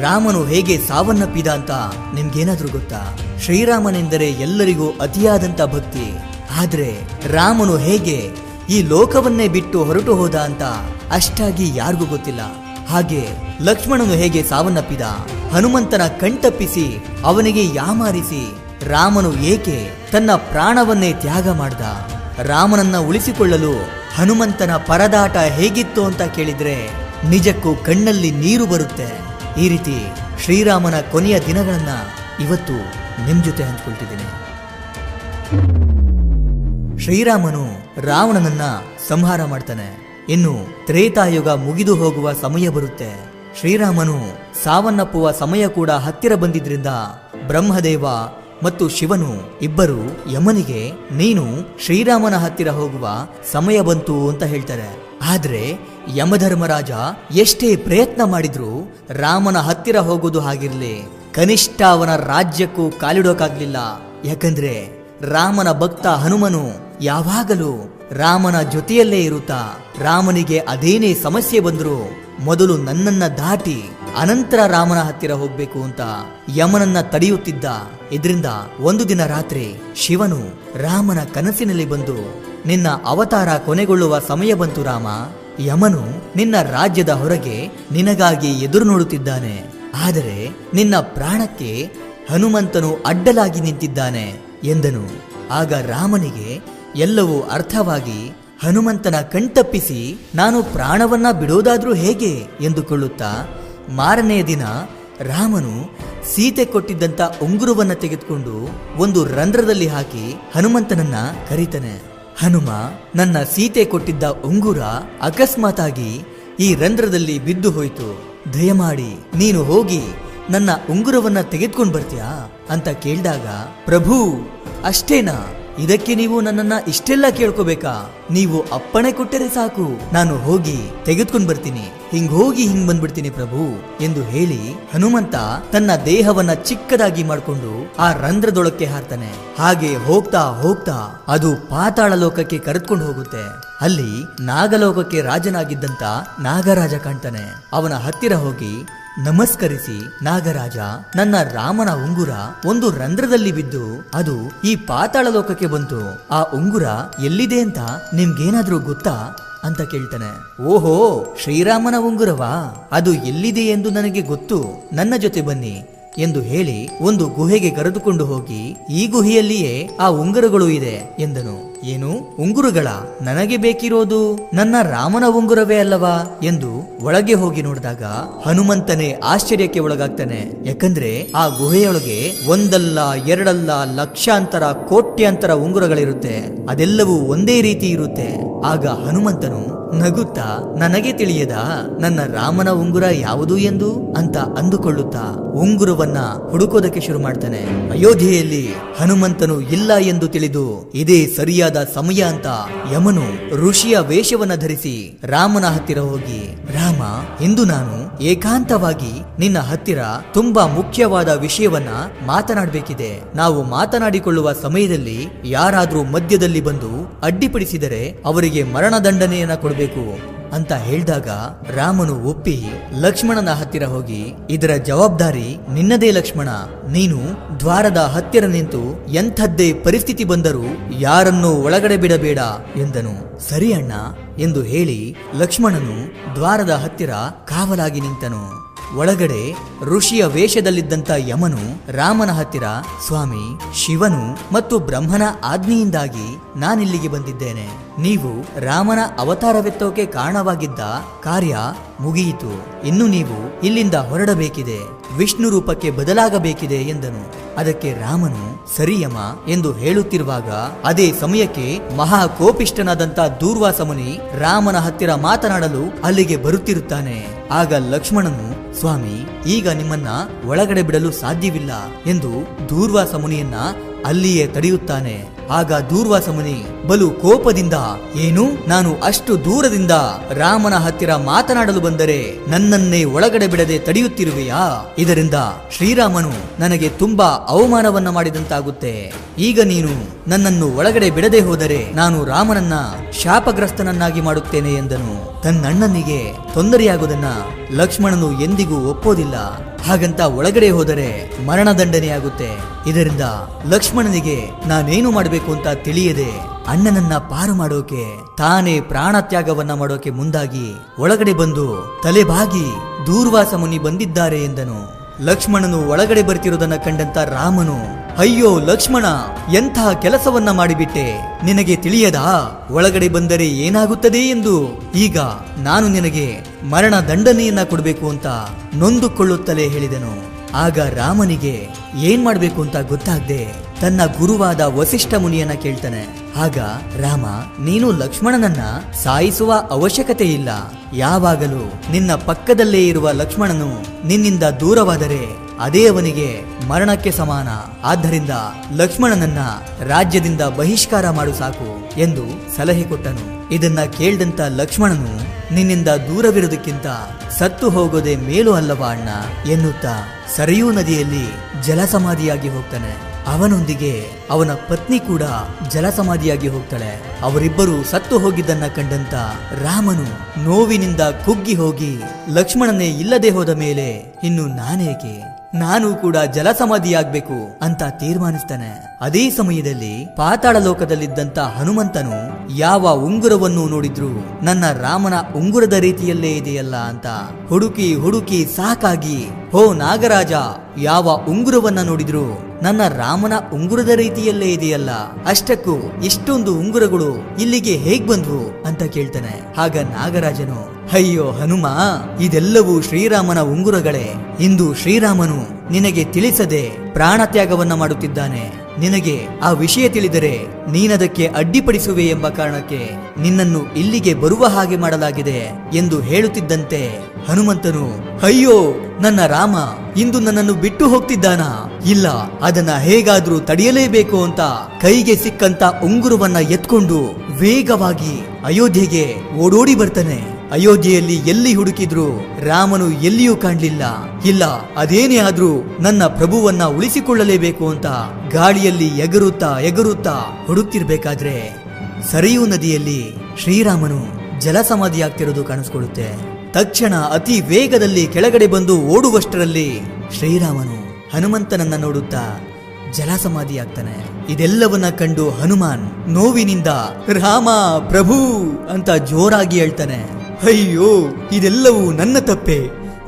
ರಾಮನು ಹೇಗೆ ಸಾವನ್ನಪ್ಪಿದ ಅಂತ ನಿಮ್ಗೇನಾದ್ರೂ ಗೊತ್ತಾ? ಶ್ರೀರಾಮನೆಂದರೆ ಎಲ್ಲರಿಗೂ ಅತಿಯಾದಂತ ಭಕ್ತಿ. ಆದ್ರೆ ರಾಮನು ಹೇಗೆ ಈ ಲೋಕವನ್ನೇ ಬಿಟ್ಟು ಹೊರಟು ಹೋದ ಅಂತ ಅಷ್ಟಾಗಿ ಯಾರಿಗೂ ಗೊತ್ತಿಲ್ಲ. ಹಾಗೆ ಲಕ್ಷ್ಮಣನು ಹೇಗೆ ಸಾವನ್ನಪ್ಪಿದ, ಹನುಮಂತನ ಕಣ್ತಪ್ಪಿಸಿ ಅವನಿಗೆ ಯಾಮಾರಿಸಿ ರಾಮನು ಏಕೆ ತನ್ನ ಪ್ರಾಣವನ್ನೇ ತ್ಯಾಗ ಮಾಡ್ದ, ರಾಮನನ್ನ ಉಳಿಸಿಕೊಳ್ಳಲು ಹನುಮಂತನ ಪರದಾಟ ಹೇಗಿತ್ತು ಅಂತ ಕೇಳಿದ್ರೆ ನಿಜಕ್ಕೂ ಕಣ್ಣಲ್ಲಿ ನೀರು ಬರುತ್ತೆ. ಈ ರೀತಿ ಶ್ರೀರಾಮನ ಕೊನೆಯ ದಿನಗಳನ್ನ ಇವತ್ತು ನಿಮ್ ಜೊತೆ ಹಂಚ್ಕೊಳ್ತಿದ್ದೀನಿ. ಶ್ರೀರಾಮನು ರಾವಣನನ್ನ ಸಂಹಾರ ಮಾಡ್ತಾನೆ. ಇನ್ನು ತ್ರೇತಾಯುಗ ಮುಗಿದು ಹೋಗುವ ಸಮಯ ಬರುತ್ತೆ. ಶ್ರೀರಾಮನು ಸಾವನ್ನಪ್ಪುವ ಸಮಯ ಕೂಡ ಹತ್ತಿರ ಬಂದಿದ್ರಿಂದ ಬ್ರಹ್ಮದೇವ ಮತ್ತು ಶಿವನು ಇಬ್ಬರು ಯಮನಿಗೆ ನೀನು ಶ್ರೀರಾಮನ ಹತ್ತಿರ ಹೋಗುವ ಸಮಯ ಬಂತು ಅಂತ ಹೇಳ್ತಾರೆ. ಆದ್ರೆ ಯಮಧರ್ಮರಾಜ ಎಷ್ಟೇ ಪ್ರಯತ್ನ ಮಾಡಿದ್ರು ರಾಮನ ಹತ್ತಿರ ಹೋಗೋದು ಹಾಗಿರ್ಲಿ, ಕನಿಷ್ಠ ಅವನ ರಾಜ್ಯಕ್ಕೂ ಕಾಲಿಡೋಕಾಗ್ಲಿಲ್ಲ. ಯಾಕಂದ್ರೆ ರಾಮನ ಭಕ್ತ ಹನುಮನು ಯಾವಾಗಲೂ ರಾಮನ ಜೊತೆಯಲ್ಲೇ ಇರುತ್ತಾ ರಾಮನಿಗೆ ಅದೇನೇ ಸಮಸ್ಯೆ ಬಂದ್ರು ಮೊದಲು ನನ್ನನ್ನ ದಾಟಿ ಅನಂತರ ರಾಮನ ಹತ್ತಿರ ಹೋಗ್ಬೇಕು ಅಂತ ಯಮನನ್ನ ತಡೆಯುತ್ತಿದ್ದ. ಇದರಿಂದ ಒಂದು ದಿನ ರಾತ್ರಿ ಶಿವನು ರಾಮನ ಕನಸಿನಲ್ಲಿ ಬಂದು, ನಿನ್ನ ಅವತಾರ ಕೊನೆಗೊಳ್ಳುವ ಸಮಯ ಬಂತು ರಾಮ, ಯಮನು ನಿನ್ನ ರಾಜ್ಯದ ಹೊರಗೆ ನಿನಗಾಗಿ ಎದುರು ನೋಡುತ್ತಿದ್ದಾನೆ. ಆದರೆ ನಿನ್ನ ಪ್ರಾಣಕ್ಕೆ ಹನುಮಂತನು ಅಡ್ಡಲಾಗಿ ನಿಂತಿದ್ದಾನೆ ಎಂದನು. ಆಗ ರಾಮನಿಗೆ ಎಲ್ಲವೂ ಅರ್ಥವಾಗಿ ಹನುಮಂತನ ಕಣ್ತಪ್ಪಿಸಿ ನಾನು ಪ್ರಾಣವನ್ನ ಬಿಡೋದಾದ್ರೂ ಹೇಗೆ ಎಂದುಕೊಳ್ಳುತ್ತಾ ಮಾರನೆಯ ದಿನ ರಾಮನು ಸೀತೆ ಕೊಟ್ಟಿದ್ದಂತ ಉಂಗುರವನ್ನ ತೆಗೆದುಕೊಂಡು ಒಂದು ರಂಧ್ರದಲ್ಲಿ ಹಾಕಿ ಹನುಮಂತನನ್ನ ಕರೀತಾನೆ. ಹನುಮ, ನನ್ನ ಸೀತೆ ಕೊಟ್ಟಿದ್ದ ಉಂಗುರ ಅಕಸ್ಮಾತಾಗಿ ಈ ರಂಧ್ರದಲ್ಲಿ ಬಿದ್ದು ಹೋಯ್ತು, ದಯಮಾಡಿ ನೀನು ಹೋಗಿ ನನ್ನ ಉಂಗುರವನ್ನ ತೆಗೆದುಕೊಂಡು ಬರ್ತೀಯಾ ಅಂತ ಕೇಳಿದಾಗ, ಪ್ರಭು ಅಷ್ಟೇನಾ, ಇದಕ್ಕೆ ನೀವು ನನ್ನನ್ನ ಇಷ್ಟೆಲ್ಲ ಕೇಳ್ಕೋಬೇಕಾ? ನೀವು ಅಪ್ಪಣೆ ಕೊಟ್ಟರೆ ಸಾಕು, ನಾನು ಹೋಗಿ ತೆಗೆದುಕೊಂಡು ಬರ್ತೀನಿ, ಹೋಗಿ ಬಂದ್ಬಿಡ್ತೀನಿ ಪ್ರಭು ಎಂದು ಹೇಳಿ ಹನುಮಂತ ತನ್ನ ದೇಹವನ್ನ ಚಿಕ್ಕದಾಗಿ ಮಾಡಿಕೊಂಡು ಆ ರಂಧ್ರದೊಳಕ್ಕೆ ಹಾರ್ತಾನೆ. ಹಾಗೆ ಹೋಗ್ತಾ ಹೋಗ್ತಾ ಅದು ಪಾತಾಳ ಲೋಕಕ್ಕೆ ಕರೆದುಕೊಂಡು ಹೋಗುತ್ತೆ. ಅಲ್ಲಿ ನಾಗಲೋಕಕ್ಕೆ ರಾಜನಾಗಿದ್ದಂತ ನಾಗರಾಜ ಕಾಣ್ತಾನೆ. ಅವನ ಹತ್ತಿರ ಹೋಗಿ ನಮಸ್ಕರಿಸಿ, ನಾಗರಾಜ, ನನ್ನ ರಾಮನ ಉಂಗುರ ಒಂದು ರಂಧ್ರದಲ್ಲಿ ಬಿದ್ದು ಅದು ಈ ಪಾತಾಳ ಲೋಕಕ್ಕೆ ಬಂತು, ಆ ಉಂಗುರ ಎಲ್ಲಿದೆ ಅಂತ ನಿಮ್ಗೇನಾದ್ರೂ ಗೊತ್ತಾ ಅಂತ ಕೇಳ್ತಾನೆ. ಓಹೋ, ಶ್ರೀರಾಮನ ಉಂಗುರವಾ, ಅದು ಎಲ್ಲಿದೆ ಎಂದು ನನಗೆ ಗೊತ್ತು, ನನ್ನ ಜೊತೆ ಬನ್ನಿ ಎಂದು ಹೇಳಿ ಒಂದು ಗುಹೆಗೆ ಕರೆದುಕೊಂಡು ಹೋಗಿ ಈ ಗುಹೆಯಲ್ಲಿಯೇ ಆ ಉಂಗುರಗಳು ಇದೆ ಎಂದನು. ಏನು ಉಂಗುರಗಳ? ನನಗೆ ಬೇಕಿರೋದು ನನ್ನ ರಾಮನ ಉಂಗುರವೇ ಅಲ್ಲವಾ ಎಂದು ಒಳಗೆ ಹೋಗಿ ನೋಡಿದಾಗ ಹನುಮಂತನೇ ಆಶ್ಚರ್ಯಕ್ಕೆ ಒಳಗಾಗ್ತಾನೆ. ಯಾಕಂದ್ರೆ ಆ ಗುಹೆಯೊಳಗೆ ಒಂದಲ್ಲ ಎರಡಲ್ಲ ಲಕ್ಷಾಂತರ ಕೋಟ್ಯಾಂತರ ಉಂಗುರಗಳಿರುತ್ತೆ, ಅದೆಲ್ಲವೂ ಒಂದೇ ರೀತಿ ಇರುತ್ತೆ. ಆಗ ಹನುಮಂತನು ನಗುತ್ತಾ, ನನಗೆ ತಿಳಿಯದ ನನ್ನ ರಾಮನ ಉಂಗುರ ಯಾವುದು ಎಂದು ಅಂತ ಅಂದುಕೊಳ್ಳುತ್ತಾ ಉಂಗುರವನ್ನ ಹುಡುಕೋದಕ್ಕೆ ಶುರು ಮಾಡ್ತಾನೆ. ಅಯೋಧ್ಯೆಯಲ್ಲಿ ಹನುಮಂತನು ಇಲ್ಲ ಎಂದು ತಿಳಿದು ಇದೇ ಸರಿಯಾದ ಸಮಯ ಅಂತ ಯಮನು ಋಷಿಯ ವೇಷವನ್ನ ಧರಿಸಿ ರಾಮನ ಹತ್ತಿರ ಹೋಗಿ, ರಾಮ, ಇಂದು ನಾನು ಏಕಾಂತವಾಗಿ ನಿನ್ನ ಹತ್ತಿರ ತುಂಬಾ ಮುಖ್ಯವಾದ ವಿಷಯವನ್ನ ಮಾತನಾಡಬೇಕಿದೆ. ನಾವು ಮಾತನಾಡಿಕೊಳ್ಳುವ ಸಮಯದಲ್ಲಿ ಯಾರಾದ್ರೂ ಮಧ್ಯದಲ್ಲಿ ಬಂದು ಅಡ್ಡಿಪಡಿಸಿದರೆ ಅವರಿಗೆ ಮರಣದಂಡನೆಯನ್ನ ಕೊಡಬೇಕು ಅಂತ ಹೇಳಿದಾಗ ರಾಮನು ಒಪ್ಪಿ ಲಕ್ಷ್ಮಣನ ಹತ್ತಿರ ಹೋಗಿ, ಇದರ ಜವಾಬ್ದಾರಿ ನಿನ್ನದೇ ಲಕ್ಷ್ಮಣ, ನೀನು ದ್ವಾರದ ಹತ್ತಿರ ನಿಂತು ಎಂಥದ್ದೇ ಪರಿಸ್ಥಿತಿ ಬಂದರೂ ಯಾರನ್ನೂ ಒಳಗಡೆ ಬಿಡಬೇಡ ಎಂದನು. ಸರಿ ಅಣ್ಣ ಎಂದು ಹೇಳಿ ಲಕ್ಷ್ಮಣನು ದ್ವಾರದ ಹತ್ತಿರ ಕಾವಲಾಗಿ ನಿಂತನು. ಒಳಗಡೆ ಋಷಿಯ ವೇಷದಲ್ಲಿದ್ದಂತ ಯಮನು ರಾಮನ ಹತ್ತಿರ, ಸ್ವಾಮಿ, ಶಿವನು ಮತ್ತು ಬ್ರಹ್ಮನ ಆಜ್ಞೆಯಿಂದಾಗಿ ನಾನಿಲ್ಲಿಗೆ ಬಂದಿದ್ದೇನೆ. ನೀವು ರಾಮನ ಅವತಾರವೆತ್ತೋಕೆ ಕಾರಣವಾಗಿದ್ದ ಕಾರ್ಯ ಮುಗಿಯಿತು. ಇನ್ನು ನೀವು ಇಲ್ಲಿಂದ ಹೊರಡಬೇಕಿದೆ, ವಿಷ್ಣು ರೂಪಕ್ಕೆ ಬದಲಾಗಬೇಕಿದೆ ಎಂದನು. ಅದಕ್ಕೆ ರಾಮನು ಸರಿಯಮ ಎಂದು ಹೇಳುತ್ತಿರುವಾಗ ಅದೇ ಸಮಯಕ್ಕೆ ಮಹಾ ಕೋಪಿಷ್ಠನಾದಂತ ದೂರ್ವಾಸ ಮುನಿ ರಾಮನ ಹತ್ತಿರ ಮಾತನಾಡಲು ಅಲ್ಲಿಗೆ ಬರುತ್ತಿರುತ್ತಾನೆ. ಆಗ ಲಕ್ಷ್ಮಣನು, ಸ್ವಾಮಿ, ಈಗ ನಿಮ್ಮನ್ನ ಒಳಗಡೆ ಬಿಡಲು ಸಾಧ್ಯವಿಲ್ಲ ಎಂದು ದೂರ್ವಾಸ ಮುನಿಯನ್ನ ಅಲ್ಲಿಯೇ ತಡೆಯುತ್ತಾನೆ. ಆಗ ದೂರ್ವಾಸ ಮುನಿ ಬಲು ಕೋಪದಿಂದ, ಏನು, ನಾನು ಅಷ್ಟು ದೂರದಿಂದ ರಾಮನ ಹತ್ತಿರ ಮಾತನಾಡಲು ಬಂದರೆ ನನ್ನನ್ನೇ ಒಳಗಡೆ ಬಿಡದೆ ತಡೆಯುತ್ತಿರುವೆಯಾ? ಇದರಿಂದ ಶ್ರೀರಾಮನು ನನಗೆ ತುಂಬಾ ಅವಮಾನವನ್ನ ಮಾಡಿದಂತಾಗುತ್ತೆ. ಈಗ ನೀನು ನನ್ನನ್ನು ಒಳಗಡೆ ಬಿಡದೆ ಹೋದರೆ ನಾನು ರಾಮನನ್ನ ಶಾಪಗ್ರಸ್ತನನ್ನಾಗಿ ಮಾಡುತ್ತೇನೆ ಎಂದನು. ತನ್ನಣ್ಣನಿಗೆ ತೊಂದರೆಯಾಗುವುದನ್ನ ಲಕ್ಷ್ಮಣನು ಎಂದಿಗೂ ಒಪ್ಪೋದಿಲ್ಲ. ಹಾಗಂತ ಒಳಗಡೆ ಹೋದರೆ ಮರಣದಂಡನೆಯಾಗುತ್ತೆ. ಇದರಿಂದ ಲಕ್ಷ್ಮಣನಿಗೆ ನಾನೇನು ಮಾಡಬೇಕು ಅಂತ ತಿಳಿಯದೆ ಅಣ್ಣನನ್ನ ಪಾರು ಮಾಡೋಕೆ ತಾನೇ ಪ್ರಾಣ ತ್ಯಾಗವನ್ನ ಮಾಡೋಕೆ ಮುಂದಾಗಿ ಒಳಗಡೆ ಬಂದು ತಲೆಬಾಗಿ ದೂರ್ವಾಸ ಮುನಿ ಬಂದಿದ್ದಾರೆ ಎಂದನು. ಲಕ್ಷ್ಮಣನು ಒಳಗಡೆ ಬರ್ತಿರೋದನ್ನ ಕಂಡಂತ ರಾಮನು, ಅಯ್ಯೋ ಲಕ್ಷ್ಮಣ, ಎಂತಹ ಕೆಲಸವನ್ನ ಮಾಡಿಬಿಟ್ಟೆ, ನಿನಗೆ ತಿಳಿಯದಾ ಒಳಗಡೆ ಬಂದರೆ ಏನಾಗುತ್ತದೆ ಎಂದು? ಈಗ ನಾನು ನಿನಗೆ ಮರಣ ದಂಡನೆಯನ್ನ ಕೊಡಬೇಕು ಅಂತ ನೊಂದುಕೊಳ್ಳುತ್ತಲೇ ಹೇಳಿದನು. ಆಗ ರಾಮನಿಗೆ ಏನ್ ಮಾಡ್ಬೇಕು ಅಂತ ಗೊತ್ತಾಗದೆ ತನ್ನ ಗುರುವಾದ ವಸಿಷ್ಠ ಮುನಿಯನ್ನ ಕೇಳ್ತಾನೆ. ಆಗ ರಾಮ, ನೀನು ಲಕ್ಷ್ಮಣನನ್ನ ಸಾಯಿಸುವ ಅವಶ್ಯಕತೆ ಇಲ್ಲ. ಯಾವಾಗಲೂ ನಿನ್ನ ಪಕ್ಕದಲ್ಲೇ ಇರುವ ಲಕ್ಷ್ಮಣನು ನಿನ್ನಿಂದ ದೂರವಾದರೆ ಅದೇ ಅವನಿಗೆ ಮರಣಕ್ಕೆ ಸಮಾನ. ಆದ್ದರಿಂದ ಲಕ್ಷ್ಮಣನನ್ನ ರಾಜ್ಯದಿಂದ ಬಹಿಷ್ಕಾರ ಮಾಡು ಸಾಕು ಎಂದು ಸಲಹೆ ಕೊಟ್ಟನು. ಇದನ್ನ ಕೇಳಿದಂತ ಲಕ್ಷ್ಮಣನು, ನಿನ್ನಿಂದ ದೂರವಿರುವುದಕ್ಕಿಂತ ಸತ್ತು ಹೋಗೋದೇ ಮೇಲು ಅಲ್ಲವಾ ಅಣ್ಣ ಎನ್ನುತ್ತಾ ಸರಿಯೂ ನದಿಯಲ್ಲಿ ಜಲಸಮಾಧಿಯಾಗಿ ಹೋಗ್ತಾನೆ. ಅವನೊಂದಿಗೆ ಅವನ ಪತ್ನಿ ಕೂಡ ಜಲಸಮಾಧಿಯಾಗಿ ಹೋಗ್ತಾಳೆ. ಅವರಿಬ್ಬರು ಸತ್ತು ಹೋಗಿದ್ದನ್ನ ಕಂಡಂತ ರಾಮನು ನೋವಿನಿಂದ ಕುಗ್ಗಿ ಹೋಗಿ, ಲಕ್ಷ್ಮಣನೇ ಇಲ್ಲದೆ ಹೋದ ಮೇಲೆ ಇನ್ನು ನಾನೇಕೆ, ನಾನು ಕೂಡ ಜಲಸಮಾಧಿಯಾಗಬೇಕು ಅಂತ ತೀರ್ಮಾನಿಸ್ತಾನೆ. ಅದೇ ಸಮಯದಲ್ಲಿ ಪಾತಾಳ ಲೋಕದಲ್ಲಿದ್ದಂತ ಹನುಮಂತನು ಯಾವ ಉಂಗುರವನ್ನು ನೋಡಿದ್ರು ನನ್ನ ರಾಮನ ಉಂಗುರದ ರೀತಿಯಲ್ಲೇ ಇದೆಯಲ್ಲ ಅಂತ ಹುಡುಕಿ ಹುಡುಕಿ ಸಾಕಾಗಿ, ಹೋ ನಾಗರಾಜ, ಯಾವ ಉಂಗುರವನ್ನ ನೋಡಿದ್ರು ನನ್ನ ರಾಮನ ಉಂಗುರದ ರೀತಿಯಲ್ಲೇ ಇದೆಯಲ್ಲ, ಅಷ್ಟಕ್ಕೂ ಇಷ್ಟೊಂದು ಉಂಗುರಗಳು ಇಲ್ಲಿಗೆ ಹೇಗ್ ಬಂದ್ವು ಅಂತ ಕೇಳ್ತಾನೆ. ಆಗ ನಾಗರಾಜನು, ಅಯ್ಯೋ ಹನುಮ, ಇದೆಲ್ಲವೂ ಶ್ರೀರಾಮನ ಉಂಗುರಗಳೇ. ಇಂದು ಶ್ರೀರಾಮನು ನಿನಗೆ ತಿಳಿಸದೆ ಪ್ರಾಣತ್ಯಾಗವನ್ನ ಮಾಡುತ್ತಿದ್ದಾನೆ. ನಿನಗೆ ಆ ವಿಷಯ ತಿಳಿದರೆ ನೀನದಕ್ಕೆ ಅಡ್ಡಿಪಡಿಸುವೆ ಎಂಬ ಕಾರಣಕ್ಕೆ ನಿನ್ನನ್ನು ಇಲ್ಲಿಗೆ ಬರುವ ಹಾಗೆ ಮಾಡಲಾಗಿದೆ ಎಂದು ಹೇಳುತ್ತಿದ್ದಂತೆ ಹನುಮಂತನು, ಅಯ್ಯೋ ನನ್ನ ರಾಮ ಇಂದು ನನ್ನನ್ನು ಬಿಟ್ಟು ಹೋಗ್ತಿದ್ದಾನಾ? ಇಲ್ಲ, ಅದನ್ನ ಹೇಗಾದ್ರೂ ತಡೆಯಲೇಬೇಕು ಅಂತ ಕೈಗೆ ಸಿಕ್ಕಂತ ಉಂಗುರವನ್ನ ಎತ್ಕೊಂಡು ವೇಗವಾಗಿ ಅಯೋಧ್ಯೆಗೆ ಓಡೋಡಿ ಬರ್ತಾನೆ. ಅಯೋಧ್ಯೆಯಲ್ಲಿ ಎಲ್ಲಿ ಹುಡುಕಿದ್ರು ರಾಮನು ಎಲ್ಲಿಯೂ ಕಾಣಲಿಲ್ಲ. ಇಲ್ಲ, ಅದೇನೇ ಆದ್ರೂ ನನ್ನ ಪ್ರಭುವನ್ನ ಉಳಿಸಿಕೊಳ್ಳಲೇಬೇಕು ಅಂತ ಗಾಳಿಯಲ್ಲಿ ಎಗರುತ್ತಾ ಎಗರುತ್ತಾ ಹುಡುಕ್ತಿರ್ಬೇಕಾದ್ರೆ ಸರಿಯೂ ನದಿಯಲ್ಲಿ ಶ್ರೀರಾಮನು ಜಲಸಮಾಧಿಯಾಗ್ತಿರೋದು ಕಾಣಿಸ್ಕೊಳ್ಳುತ್ತೆ. ತಕ್ಷಣ ಅತಿ ವೇಗದಲ್ಲಿ ಕೆಳಗಡೆ ಬಂದು ಓಡುವಷ್ಟರಲ್ಲಿ ಶ್ರೀರಾಮನು ಹನುಮಂತನನ್ನ ನೋಡುತ್ತಾ ಜಲಸಮಾಧಿಯಾಗ್ತಾನೆ. ಇದೆಲ್ಲವನ್ನ ಕಂಡು ಹನುಮಾನ್ ನೋವಿನಿಂದ ರಾಮ ಪ್ರಭು ಅಂತ ಜೋರಾಗಿ ಹೇಳ್ತಾನೆ. ಅಯ್ಯೋ, ಇದೆಲ್ಲವೂ ನನ್ನ ತಪ್ಪೆ,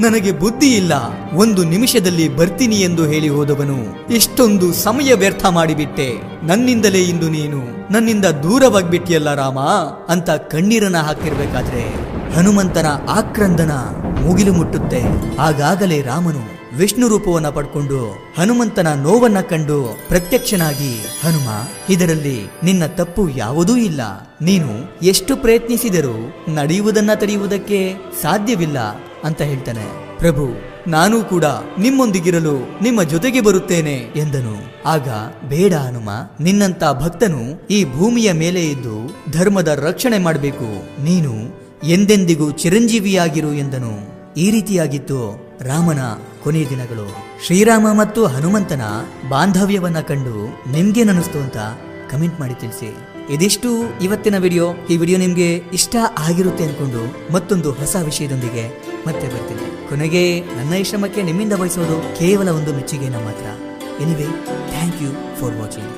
ನನಗೆ ಬುದ್ಧಿ ಇಲ್ಲ. ಒಂದು ನಿಮಿಷದಲ್ಲಿ ಬರ್ತೀನಿ ಎಂದು ಹೇಳಿ ಹೋದವನು ಇಷ್ಟೊಂದು ಸಮಯ ವ್ಯರ್ಥ ಮಾಡಿಬಿಟ್ಟೆ. ನನ್ನಿಂದಲೇ ಇಂದು ನೀನು ನನ್ನಿಂದ ದೂರವಾಗ್ಬಿಟ್ಟಿಯಲ್ಲ ರಾಮ ಅಂತ ಕಣ್ಣೀರನ್ನ ಹಾಕಿರ್ಬೇಕಾದ್ರೆ ಹನುಮಂತನ ಆಕ್ರಂದನ ಮುಗಿಲು ಮುಟ್ಟುತ್ತೆ. ಆಗಾಗಲೇ ರಾಮನು ವಿಷ್ಣು ರೂಪವನ್ನ ಪಡ್ಕೊಂಡು ಹನುಮಂತನ ನೋವನ್ನ ಕಂಡು ಪ್ರತ್ಯಕ್ಷನಾಗಿ, ಹನುಮ, ಇದರಲ್ಲಿ ನಿನ್ನ ತಪ್ಪು ಯಾವುದೂ ಇಲ್ಲ. ನೀನು ಎಷ್ಟು ಪ್ರಯತ್ನಿಸಿದರೂ ನಡೆಯುವುದನ್ನ ತಡೆಯುವುದಕ್ಕೆ ಸಾಧ್ಯವಿಲ್ಲ ಅಂತ ಹೇಳ್ತಾನೆ. ಪ್ರಭು, ನಾನೂ ಕೂಡ ನಿಮ್ಮೊಂದಿಗಿರಲು ನಿಮ್ಮ ಜೊತೆಗೆ ಬರುತ್ತೇನೆ ಎಂದನು. ಆಗ, ಬೇಡ ಹನುಮ, ನಿನ್ನಂತ ಭಕ್ತನು ಈ ಭೂಮಿಯ ಮೇಲೆ ಇದ್ದು ಧರ್ಮದ ರಕ್ಷಣೆ ಮಾಡಬೇಕು. ನೀನು ಎಂದೆಂದಿಗೂ ಚಿರಂಜೀವಿಯಾಗಿರು ಎಂದನು. ಈ ರೀತಿಯಾಗಿತ್ತು ರಾಮನ ಕೊನೆಯ ದಿನಗಳು. ಶ್ರೀರಾಮ ಮತ್ತು ಹನುಮಂತನ ಬಾಂಧವ್ಯವನ್ನ ಕಂಡು ನಿಮ್ಗೇನನ್ನಿಸ್ತು ಅಂತ ಕಮೆಂಟ್ ಮಾಡಿ ತಿಳಿಸಿ. ಇದಿಷ್ಟು ಇವತ್ತಿನ ವಿಡಿಯೋ. ಈ ವಿಡಿಯೋ ನಿಮ್ಗೆ ಇಷ್ಟ ಆಗಿರುತ್ತೆ ಅನ್ಕೊಂಡು ಮತ್ತೊಂದು ಹೊಸ ವಿಷಯದೊಂದಿಗೆ ಮತ್ತೆ ಬರ್ತೀನಿ. ಕೊನೆಗೆ ನನ್ನ ಈ ಶ್ರಮಕ್ಕೆ ನಿಮ್ಮಿಂದ ಬಯಸೋದು ಕೇವಲ ಒಂದು ಮೆಚ್ಚುಗೆನ ಮಾತ್ರ. Anyway, thank you for watching.